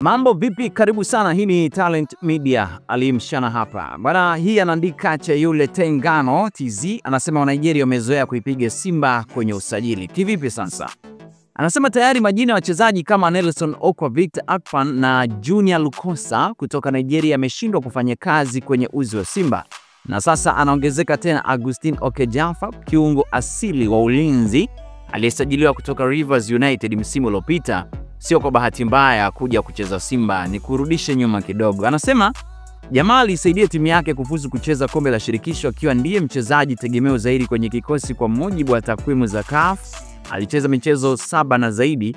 Mambo vipi, karibu sana, hii ni Talent Media, Ali Mshana hapa. Bwana, hii anaandika Cheyole Tengano TZ, anasema wa Nigeria wamezoea kuipiga Simba kwenye usajili. Kivipi sasa? Anasema tayari majina ya wachezaji kama Nelson Okwa, Victor Akpan na Junior Lukosa kutoka Nigeria yameshindwa kufanya kazi kwenye uzi wa Simba. Na sasa anaongezeka tena Augustine Okejafa, kiungo asili wa ulinzi aliyesajiliwa kutoka Rivers United msimu uliopita. Sio kwa bahati mbaya kuja kucheza Simba, ni kurudisha nyuma kidogo. Anasema jamaa alisaidia timu yake kufuzu kucheza kombe la shirikisho akiwa ndiye mchezaji tegemeo zaidi kwenye kikosi kwa mujibu wa takwimu za CAF. Alicheza michezo 7 na zaidi,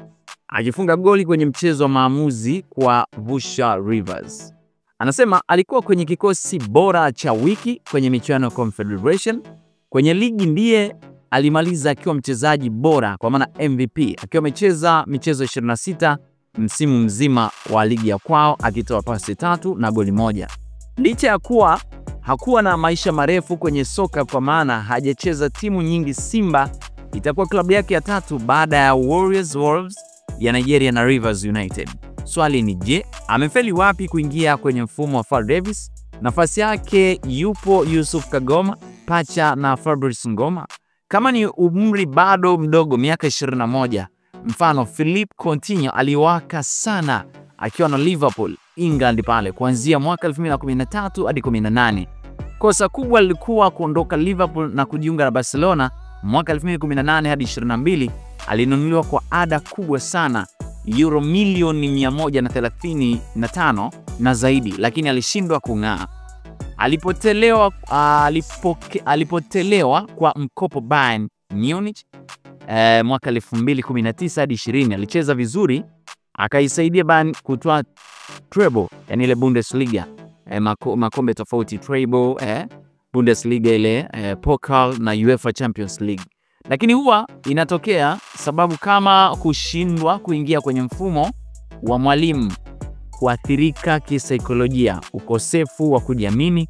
akifunga goli kwenye mchezo wa maamuzi kwa Vusha Rivers. Anasema alikuwa kwenye kikosi bora cha wiki kwenye michuano ya Confederation. Kwenye ligi ndiye alimaliza akiwa mchezaji bora kwa maana MVP, akiwa amecheza michezo 26 msimu mzima wa ligi ya kwao, akitoa pasi 3 na goli 1. Licha ya kuwa hakuwa na maisha marefu kwenye soka kwa maana hajacheza timu nyingi, Simba itakuwa klabu yake ya 3 baada ya Warriors, Wolves ya Nigeria na Rivers United. Swali ni je, amefeli wapi kuingia kwenye mfumo wa Fal Davis? Nafasi yake yupo Yusuf Kagoma, Pacha na Fabrice Ngoma. Kama ni umri bado mdogo, miaka 21, mfano Philippe Coutinho aliwaka sana akiwa na Liverpool England pale kuanzia mwaka 2013 hadi 18. Kosa kubwa lilikuwa kuondoka Liverpool na kujiunga na Barcelona mwaka 2018 hadi 22. Alinunuliwa kwa ada kubwa sana, euro milioni 135 na zaidi, lakini alishindwa kung'aa. Alipotelewa kwa mkopo Bayern Munich mwaka 2019 hadi 20. Alicheza vizuri, akaisaidia Bayern kutoa treble, yani ile Bundesliga, makombe tofauti, treble, Bundesliga ile, Pokal na UEFA Champions League. Lakini huwa inatokea sababu kama kushindwa kuingia kwenye mfumo wa mwalimu, kuathirika kisaikolojia, ukosefu wa kujiamini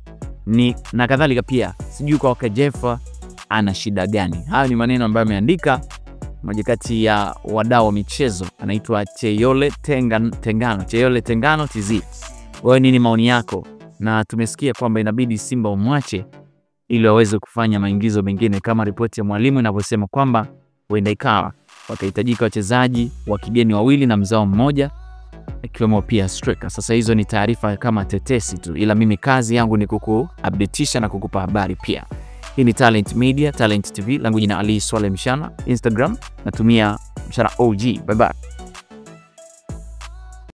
na kadhalika. Pia sijui kwa Okejafa ana shida gani. Hayo ni maneno ambayo ameandika mmoja kati ya wadau wa michezo, anaitwa Cheyole Tengano, Cheyole Tengano TZ. Wewe nini maoni yako? Na tumesikia kwamba inabidi Simba umwache ili waweze kufanya maingizo mengine kama ripoti ya mwalimu inavyosema kwamba huenda ikawa watahitajika wachezaji wa kigeni 2 na mzao mmoja, ikiwemo pia striker. Sasa hizo ni taarifa kama tetesi tu, ila mimi kazi yangu ni kuku-updateisha na kukupa habari pia. Hii ni Talent Media, Talent TV, langu jina Ali Swale Mshana. Instagram natumia Mshana OG. Bye bye.